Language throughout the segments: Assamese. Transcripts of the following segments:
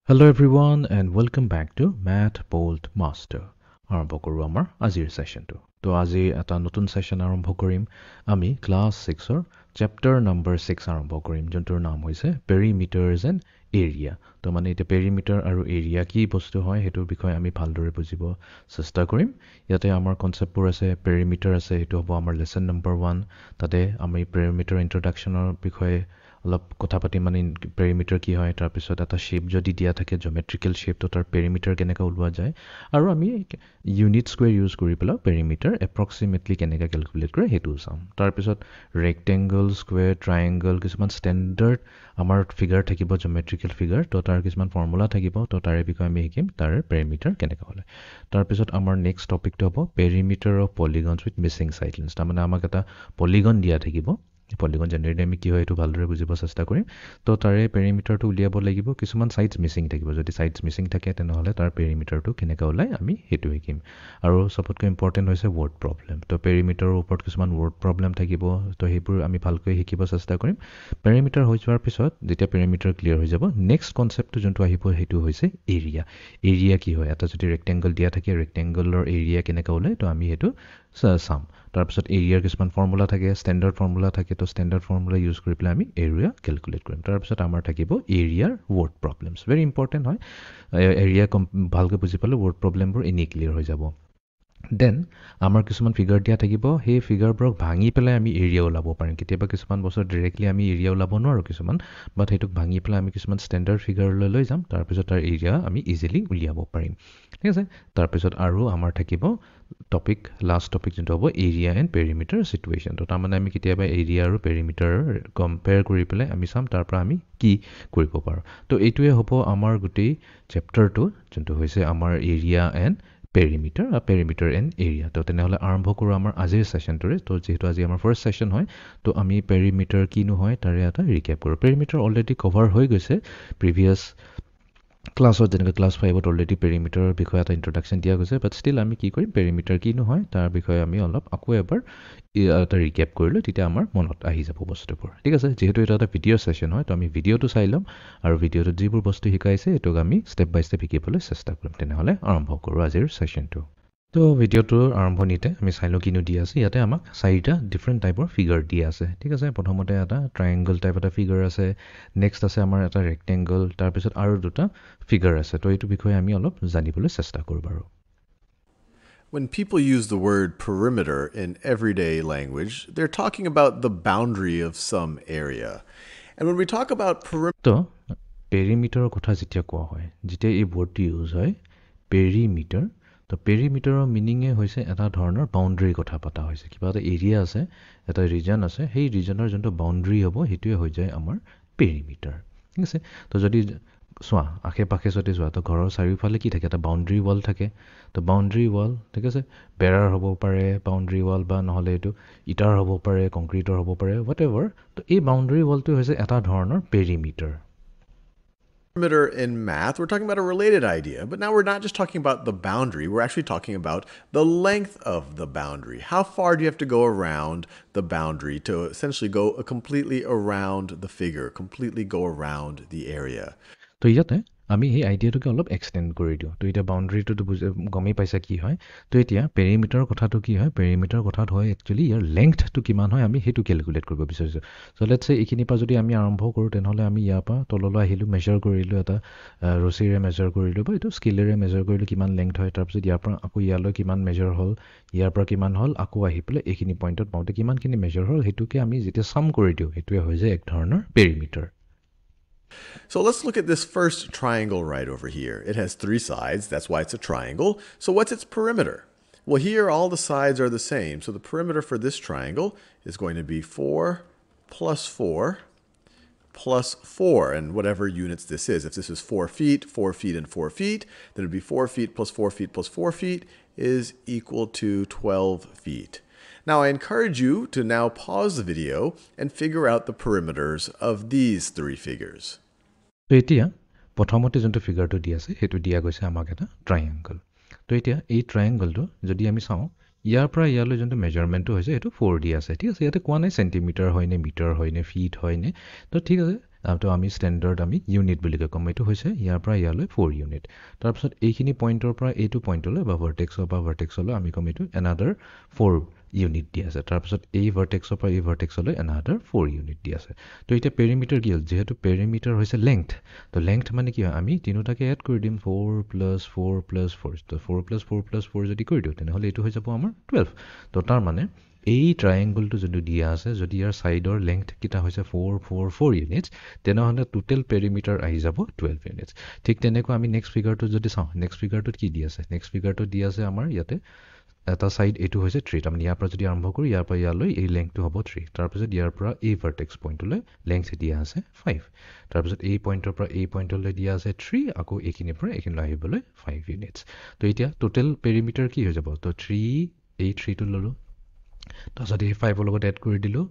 Hello everyone and welcome back to Math Bolt Master. আৰম্ভ কৰোঁ আমাৰ আজিৰ সেশনটো তো আজি এটা নতুন সেশন আৰম্ভ কৰিম আমি ক্লাছ 6 চেপ্টাৰ নম্বৰ 6 আৰম্ভ কৰিম যোনটোৰ নাম হৈছে পেৰিমিটাৰছ এণ্ড এৰিয়া তো মানে এটা পেৰিমিটাৰ আৰু এৰিয়া কি বস্তু হয় হেতুৰ বিষয়ে আমি ভালদৰে বুজিব চেষ্টা কৰিম ইয়াতে আমাৰ কনসেপ্টবোৰ আছে পেৰিমিটাৰ আছে এটো হ'ব আমাৰ লেসন নম্বৰ 1 তাতে আমি পেৰিমিটাৰ ইন্ট্ৰোডাকচনৰ বিষয়ে অলপ কথা পাতি মানে পেৰিমিটাৰ কি হয় তাৰ পিছত এটা শেপ যদি দিয়া থাকে জিওমেট্ৰিক্যাল শেপ তো তাৰ পেৰিমিটাৰ কেনেকৈ ওলোৱা যায় আৰু আমি ইউনিট স্কয়াৰ ইউজ কৰি পেলাই পেৰিমিটাৰ এপ্ৰক্সিমেটলি কেনেকৈ ক্যালকুলেট কৰে হেতু চাম তাৰ পিছত ৰেক্টেংগল স্কয়াৰ ট্ৰায়াঙ্গল কিছুমান ষ্টেণ্ডাৰ্ড আমাৰ ফিগাৰ থাকিব জিওমেট্ৰিক্যাল ফিগাৰ তো তাৰ কিছুমান ফৰ্মুলা থাকিব তো তাৰে বিষয়ে আমি শিকিম তাৰ পেৰিমিটাৰ কেনেকৈ হ'লে তাৰ পিছত আমাৰ নেক্সট টপিকটো হ'ব perimeter of polygons with missing side lines তাৰ মানে আমাক এটা পলিগন দিয়া থাকিব পলিগন জেনেৰেলি আমি কি হয় এটো ভালদৰে বুজিব চেষ্টা কৰিম তো তাৰে পেৰিমিটাৰটো উলিয়াব লাগিব কিছুমান সাইডছ মিছিং থাকিব যদি সাইডছ মিছিং থাকে তেনেহলে তাৰ পেৰিমিটাৰটো কেনেকৈ ওলাই আমি হেতু শিকিম আৰু সবতকৈ ইম্পৰ্টেন্ট হৈছে ওয়াৰ্ড প্ৰবলেম তো পেৰিমিটাৰৰ ওপৰত কিছুমান ওয়াৰ্ড প্ৰবলেম থাকিব তো হেবোৰ আমি ভালকৈ শিকিব চেষ্টা কৰিম পেৰিমিটাৰ হৈ যোৱাৰ পিছত যেতিয়া পেৰিমিটাৰ ক্লিয়াৰ হৈ যাব নেক্সট কনসেপ্টটো যোনটো আহিব হেতু হৈছে এৰিয়া এৰিয়া কি হয় এটা যদি ৰেক্টেংগল দিয়া থাকে ৰেক্টেংগলৰ এৰিয়া কেনেকৈ ওলাই তো আমি হেতু চাম তাৰ পিছত এৰিয়াৰ কিছুমান ফৰ্মুলা থাকে ষ্টেণ্ডাৰ্ড ফৰ্মুলা থাকে তো ষ্টেণ্ডাৰ্ড ফৰ্মুলা ইউজ কৰি পেলাই আমি এৰিয়া ক্যালকুলেট কৰিম তাৰ পিছত আমাৰ থাকিব এৰিয়াৰ ওয়াৰ্ড প্ৰবলেমছ ভেৰি ইম্পৰ্টেন্ট হয় এৰিয়া ভালকৈ বুজি পালে ওয়াৰ্ড প্ৰবলেমবোৰ এনে ক্লিয়াৰ হৈ যাব দেন আমাৰ কিছুমান ফিগাৰ দিয়া থাকিব সেই ফিগাৰবোৰক ভাঙি পেলাই আমি এৰিয়া ওলাব পাৰিম কেতিয়াবা কিছুমান বছৰ ডাইৰেক্টলি আমি এৰিয়া ওলাব নোৱাৰো কিছুমান বাট হেতুক ভাঙি পেলাই আমি কিছুমান ষ্টেণ্ডাৰ্ড ফিগাৰলৈ লৈ যাম তাৰ পিছত তাৰ এৰিয়া আমি ইজিলি উলিয়াব পাৰিম ঠিক আছে তাৰ পিছত আৰু আমাৰ থাকিব টপিক লাষ্ট টপিক যোনটো হ'ব এৰিয়া এণ্ড পেৰিমিটাৰ সিচুৱেশন তো তাৰমানে আমি কেতিয়াবা এৰিয়া আৰু পেৰিমিটাৰ কম্পেয়াৰ কৰি পেলাই আমি চাম তাৰ পৰা আমি কি কৰিব পাৰো তো এইটোৱে হ'ব আমাৰ গোটেই চেপ্টাৰটো যোনটো হৈছে আমাৰ area and perimeter and area তো তেনেহলে আৰম্ভ কৰোঁ আমাৰ আজিৰ সেশনটোৰে তো যেহেতু আজি আমাৰ ফাৰ্স্ট সেশন হয় তো আমি পেৰিমিটাৰ কিনো হয় তাৰে এটা ৰিক্যাপ কৰোঁ পেৰিমিটাৰ অলৰেডি কভাৰ হৈ গৈছে প্ৰিভিয়াছ ক্লাছত যেনেকৈ ক্লাছ 5ত অলৰেডি পেৰিমিটাৰৰ বিষয়ে এটা ইন্ট্ৰোডাকচন দিয়া গৈছে বাট ষ্টিল আমি কি কৰিম পেৰিমিটাৰ কি নহয় তাৰ বিষয়ে আমি অলপ আকৌ এবাৰ এটা ৰিক্যাপ কৰিলে তেতিয়া আমাৰ মনত আহি যাব বস্তুবোৰ ঠিক আছে যেহেতু এটা এটা ভিডিঅ' সেশন হয় তো আমি ভিডিঅ'টো চাই ল'ম আৰু ভিডিঅ'টোত যিবোৰ বস্তু শিকাইছে এটোক আমি ষ্টেপ বাই ষ্টেপ শিকিবলৈ চেষ্টা কৰিম তেনেহলে আৰম্ভ কৰোঁ আজিৰ সেশনটো তো ভিডিঅ'টোৰ আৰম্ভণিতে আমি চাইলো কিনো দিয়া আছে ইয়াতে আমাক চাৰিটা ডিফাৰেণ্ট টাইপৰ ফিগাৰ দিয়া আছে ঠিক আছে প্ৰথমতে এটা ট্ৰায়াঙ্গল টাইপ এটা ফিগাৰ আছে নেক্সট আছে আমাৰ এটা ৰেক্টেংগল তাৰ পিছত আৰু দুটা ফিগাৰ আছে তো এইটো বিষয়ে আমি অলপ জানিবলৈ চেষ্টা কৰোঁ বাৰু When people use the word perimeter in everyday language, they're talking about the boundary of some area. And when we talk about perimeter, তো পেৰিমিটাৰৰ কথা যেতিয়া কোৱা হয় যেতিয়া এই ৱৰ্ডটো ইউজ হয় পেৰিমিটাৰ তো পেৰিমিটাৰৰ মিনিঙে হৈছে এটা ধৰণৰ বাউণ্ডাৰী কথা পতা হৈছে কিবা এটা এৰিয়া আছে এটা ৰিজন আছে সেই ৰিজনৰ যোনটো বাউণ্ডাৰী হ'ব হেতুৱে হৈ যায় আমাৰ পেৰিমিটাৰ ঠিক আছে তো যদি সোৱা আখে পাখে যদি যোৱা তো ঘৰৰ চাৰিওফালে কি থাকে এটা বাউণ্ডাৰী ৱাল থাকে তো বাউণ্ডাৰী ৱাল ঠিক আছে বেৰাৰ হ'ব পাৰে বাউণ্ডাৰী ৱাল বা নহলে এটো ইটাৰ হ'ব পাৰে কংক্ৰিটৰ হ'ব পাৰে হোৱাটএভাৰ তো এই বাউণ্ডাৰী ৱালটো হৈছে এটা ধৰণৰ perimeter in math, we're talking about a related idea, but now we're not just talking about the boundary, we're actually talking about the length of the boundary. How far do you have to go around the boundary to essentially go completely around the figure, completely go around the area? তো ইয়াতে আমি এই আইডিয়াটোকে অলপ এক্সটেন্ড কৰি দিওঁ তো এতিয়া বাউণ্ডাৰীটো গমেই পাইছা কি হয় তো এতিয়া পেৰিমিটাৰৰ কথাটো কি হয় পেৰিমিটাৰৰ কথাত হয় একচুৱেলি ইয়াৰ লেংথটো কিমান হয় আমি সেইটো ক্যালকুলেট কৰিব বিচাৰিছোঁ সো লেটছ সে এইখিনিৰ পৰা যদি আমি আৰম্ভ কৰোঁ তেনেহলে আমি ইয়াৰ পৰা তললৈ আহিলোঁ মেজাৰ কৰিলোঁ এটা ৰছিৰে মেজাৰ কৰিলোঁ বা এইটো স্কেলেৰে মেজাৰ কৰিলোঁ কিমান লেংথ হয় তাৰপিছত ইয়াৰ পৰা আকৌ ইয়ালৈ কিমান মেজাৰ হ'ল ইয়াৰ পৰা কিমান হ'ল আকৌ আহি পেলাই এইখিনি পইণ্টত পাওঁতে কিমানখিনি মেজাৰ হ'ল হেতুকে আমি যেতিয়া সাম কৰি দিওঁ হেতুৱে হৈ যায় এক ধৰণৰ perimeter So let's look at this first triangle right over here. It has three sides, that's why it's a triangle. So what's its perimeter? Well, here all the sides are the same. So the perimeter for this triangle is going to be 4 plus 4 plus 4, and whatever units this is. If this is 4 feet, 4 feet, and 4 feet, then it would be 4 feet plus 4 feet plus 4 feet is equal to 12 feet. Now I encourage you to now pause the video and figure out the perimeters of these three figures. তো এতিয়া প্ৰথমতে যোনটো ফিগাৰটো দিয়া আছে হেতু দিয়া গৈছে আমাক এটা ট্ৰায়াঙ্গল তো এতিয়া এই ট্ৰায়াঙ্গলটো যদি আমি চাওঁ ইয়াৰ পৰা ইয়ালৈ যোনটো মেজাৰমেণ্টটো হৈছে হেতু 4 দিয়া আছে ঠিক আছে ইয়াতে কোৱা নাই সেন্টিমিটাৰ হয় নে মিটাৰ হয় নে ফিট হয় নে তো ঠিক আছে তো আমি ষ্টেণ্ডাৰ্ড আমি ইউনিট বুলি ক'ম এইটো হৈছে ইয়াৰ পৰা ইয়ালৈ 4 ইউনিট তাৰপিছত এইখিনি পইণ্টৰ পৰা এইটো পইণ্টলৈ বা ভাৰ্টেক্সলৈ আমি ক'ম এইটো এনাডাৰ 4 ইউনিট দি আছে তাৰপিছত এই ভাৰ্টেক্সৰ পৰা এই ভাৰ্টেক্সলৈ এনাডাৰ 4 ইউনিট দি আছে তো এতিয়া পেৰিমিটাৰ কি হ'ল যিহেতু পেৰিমিটাৰ হৈছে লেংথ তো লেংথ মানে কি হয় আমি তিনিটাকে এড কৰি দিম 4 + 4 + 4 তো 4 + 4 + 4 যদি কৰি দিওঁ তেনেহ'লে এইটো হৈ যাব আমাৰ 12 তো তাৰ মানে এই ট্ৰায়েংগলটো যোনটো দিয়া আছে যদি ইয়াৰ ছাইডৰ লেংথ কিটা হৈছে 4 4 4 ইউনিটছ তেনেহ'লে টোটেল পেৰিমিটাৰ আহি যাব 12 ইউনিটছ ঠিক তেনেকৈ আমি নেক্সট ফিগাৰটো যদি চাওঁ নেক্সট ফিগাৰটোত কি দি আছে নেক্সট ফিগাৰটোত দি আছে আমাৰ ইয়াতে এটা ছাইড এইটো হৈছে 3 তাৰমানে ইয়াৰ পৰা যদি আৰম্ভ কৰোঁ ইয়াৰ পৰা ইয়ালৈ এই লেংথটো হ'ব 3 তাৰপিছত ইয়াৰ পৰা এই ভাৰ্টেক্স পইণ্টলৈ লেংথ দিয়া আছে 5 তাৰপিছত এই পইণ্টৰ পৰা এই পইণ্টলৈ দিয়া আছে 3 আকৌ এইখিনিৰ পৰা এইখিনিলৈ আহিবলৈ 5 ইউনিটছ তো এতিয়া টোটেল পেৰিমিটাৰ কি হৈ যাব তো 3 এই 3টো ল'লোঁ তাৰপিছত এই 5ৰ লগত এড কৰি দিলোঁ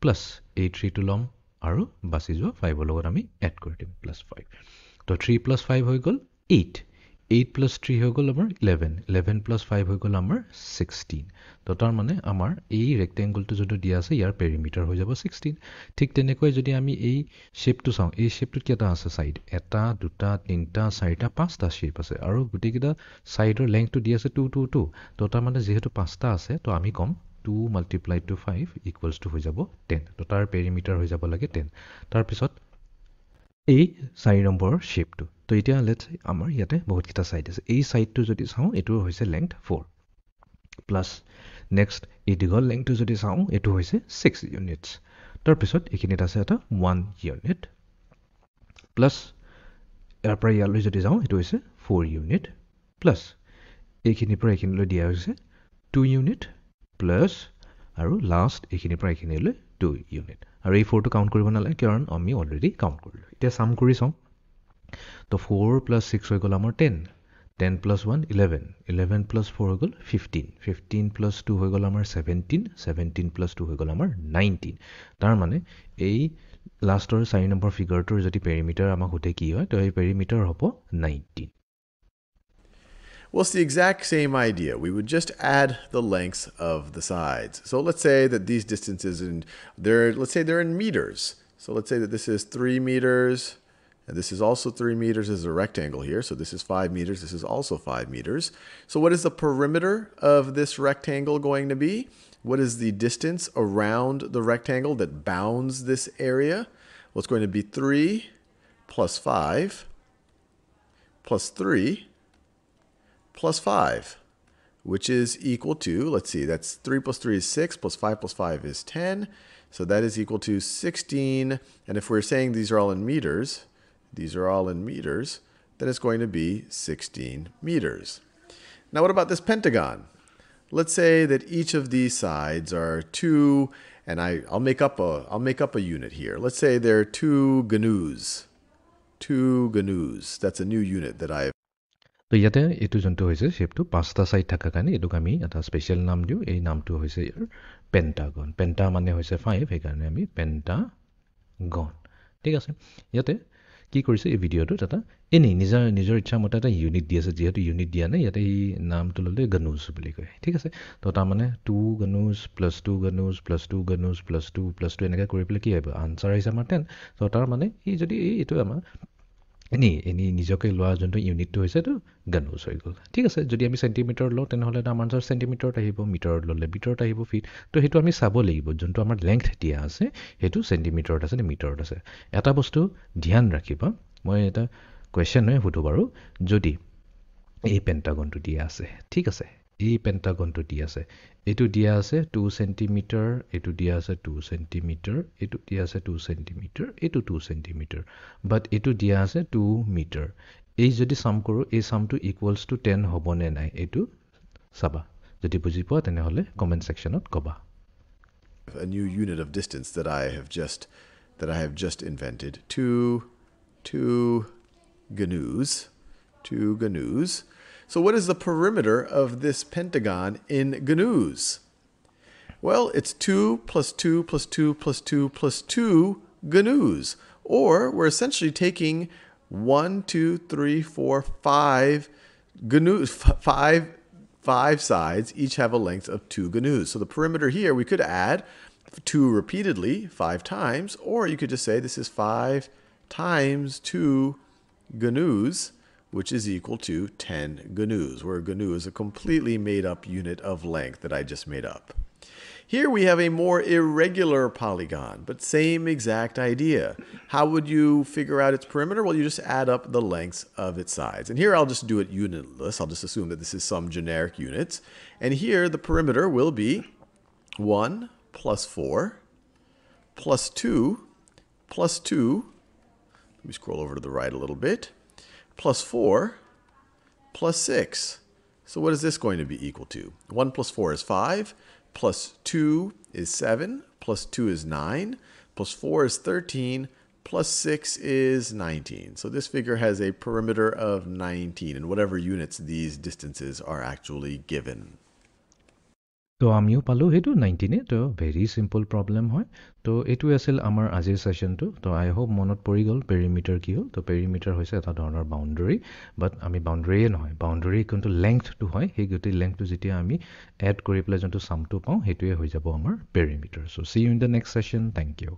প্লাছ এই 3টো ল'ম আৰু বাচি যোৱা 5ৰ লগত আমি এড কৰি দিম প্লাছ 5 তো 3 + 5 হৈ গ'ল 8 8 + 3 হৈ গ'ল আমাৰ 11 11 + 5 হৈ গ'ল আমাৰ 16 তো তাৰ মানে আমাৰ এই ৰেক্টেংগলটো যোনটো দিয়া আছে ইয়াৰ পেৰিমিটাৰ হৈ যাব 16 ঠিক তেনেকৈ যদি আমি এই শ্বেপটো চাওঁ এই শ্বেপটোত কেইটা আছে ছাইড এটা দুটা তিনিটা চাৰিটা পাঁচটা শ্বেপ আছে আৰু গোটেইকেইটা ছাইডৰ লেংথটো দি আছে 2 2 2 তো তাৰ মানে যিহেতু পাঁচটা আছে তো আমি ক'ম 2 × 5 = হৈ যাব 10 তো তাৰ পেৰিমিটাৰ হৈ যাব লাগে 10 তাৰপিছত এই 4 নম্বৰৰ শ্বেপটো তো এতিয়া লেটছ আমাৰ ইয়াতে বহুতকেইটা ছাইড আছে এই ছাইডটো যদি চাওঁ এইটো হৈছে লেংথ 4 প্লাছ নেক্সট এই দীঘল লেংথটো যদি চাওঁ এইটো হৈছে 6 ইউনিটছ তাৰপিছত এইখিনিত আছে এটা 1 ইউনিট প্লাছ ইয়াৰ পৰা ইয়ালৈ যদি যাওঁ এইটো হৈছে 4 ইউনিট প্লাছ এইখিনিৰ পৰা এইখিনিলৈ দিয়া হৈছে 2 ইউনিট প্লাছ আৰু লাষ্ট এইখিনিৰ পৰা এইখিনিলৈ 2 ইউনিট আৰু এই 4টো কাউণ্ট কৰিব নালাগে কাৰণ আমি অলৰেডি কাউণ্ট কৰিলোঁ এতিয়া চাম কৰি চাওঁ তো 4 + 6 হৈ গ'ল আমাৰ 10 10 + 1 11 11 + 4 হৈ গ'ল 15 15 + 2 হৈ গ'ল আমাৰ 17 17 + 2 হৈ গ'ল আমাৰ 19 তাৰ মানে এই লাষ্টৰ 4 নম্বৰ ফিগাৰটোৰ যদি পেৰিমিটাৰ আমাক সোধে কি হয় তো এই পেৰিমিটাৰ হ'ব 19 Well, it's the exact same idea. We would just add the lengths of the sides. So let's say that these distances, let's say they're in meters. So let's say that this is 3 meters, and this is also 3 meters. This is a rectangle here. So this is 5 meters. This is also 5 meters. So what is the perimeter of this rectangle going to be? What is the distance around the rectangle that bounds this area? Well, it's going to be 3 + 5 + 3 + 5, which is equal to, let's see, that's 3 + 3 is 6, + 5 + 5 is 10. So that is equal to 16. And if we're saying these are all in meters, then it's going to be 16 meters. Now what about this pentagon? Let's say that each of these sides are 2, and I'll make up a unit here. Let's say they're 2 GNUs. 2 GNUs. That's a new unit that I've তো ইয়াতে এইটো যোনটো হৈছে শ্বেপটো পাঁচটা ছাইড থকা কাৰণে এইটোক আমি এটা স্পেচিয়েল নাম দিওঁ এই নামটো হৈছে ইয়াৰ পেণ্টাগন পেণ্টা মানে হৈছে 5 সেইকাৰণে আমি পেণ্টাগন ঠিক আছে ইয়াতে কি কৰিছে এই ভিডিঅ'টোত এটা এনেই নিজৰ ইচ্ছামতে এটা ইউনিট দি আছে যিহেতু ইউনিট দিয়া নাই ইয়াতে এই নামটো ল'লে গনুজ বুলি কয় ঠিক আছে তো তাৰমানে 2 গনুজ + 2 গনুজ + 2 গনুজ + 2 + 2 এনেকৈ কৰি পেলাই কি আহিব আনচাৰ আহিছে আমাৰ 10 তো তাৰমানে এই যদি এইটো আমাৰ এনেই নিজকে লোৱা যোনটো ইউনিটটো হৈছে এইটো গনুজ হৈ গ'ল ঠিক আছে যদি আমি চেণ্টিমিটাৰ লওঁ তেনেহ'লে এটা আমাৰ আনচাৰ চেণ্টিমিটাৰত আহিব মিটাৰত ল'লে মিটাৰত আহিব ফিট তো সেইটো আমি চাব লাগিব যোনটো আমাৰ লেংথ দিয়া আছে সেইটো চেণ্টিমিটাৰত আছে নে মিটাৰত আছে এটা বস্তু ধ্যান ৰাখিবা মই এটা কুৱেশ্যন সুধো বাৰু যদি এই পেণ্টাগনটো দিয়া আছে ঠিক আছে এই পেণ্টাগনটো দিয়া আছে এইটো দিয়া আছে 2 সেন্টিমিটাৰ এইটো দিয়া আছে 2 সেন্টিমিটাৰ এইটো দিয়া আছে 2 সেন্টিমিটাৰ এইটো 2 সেন্টিমিটাৰ বাট এইটো দিয়া আছে 2 মিটাৰ এই যদি সাম কৰো এই সামটো ইকুৱেলছ টু 10 হ'ব নে নাই এইটো চাবা যদি বুজি পোৱা তেনেহলে কমেন্ট সেকশনত কবা a new unit of distance that I have just invented 2 GNUs. So what is the perimeter of this pentagon in GNUs? Well, it's 2 + 2 + 2 + 2 + 2 GNUs. Or we're essentially taking 1, 2, 3, 4, 5 GNUs, five sides, each have a length of 2 GNUs. So the perimeter here, we could add 2 repeatedly 5 times, or you could just say this is 5 times 2 GNUs, which is equal to 10 GNUs, where GNU is a completely made up unit of length that I just made up. Here we have a more irregular polygon, but same exact idea. How would you figure out its perimeter? Well, you just add up the lengths of its sides. And here I'll just do it unitless. I'll just assume that this is some generic units. And here the perimeter will be 1 plus 4 plus 2 plus 2. Let me scroll over to the right a little bit. Plus 4 plus 6. So what is this going to be equal to? 1 plus 4 is 5, plus 2 is 7, plus 2 is 9, plus 4 is 13, plus 6 is 19. So this figure has a perimeter of 19 in whatever units these distances are actually given. তো আমিও পালো হেতু 19 তো ভেরি সিম্পল প্ৰবলেম হয় তো এটো আছিল আমাৰ আজিৰ সেশনটো তো আই হোপ মনত পৰি গল পেৰিমিটাৰ কি হল তো পেৰিমিটাৰ হৈছে এটা ধৰণৰ বাউন্ডাৰী বাট আমি বাউন্ডাৰীয়ে নহয় বাউন্ডাৰী কোনটো লেংথটো হয় সেই গতি লেংথটো যেতিয়া আমি এড কৰি পেলাই যোনটো সামটো পাওঁ হেতুৱে হৈ যাব আমাৰ perimeter so see you in the next session thank U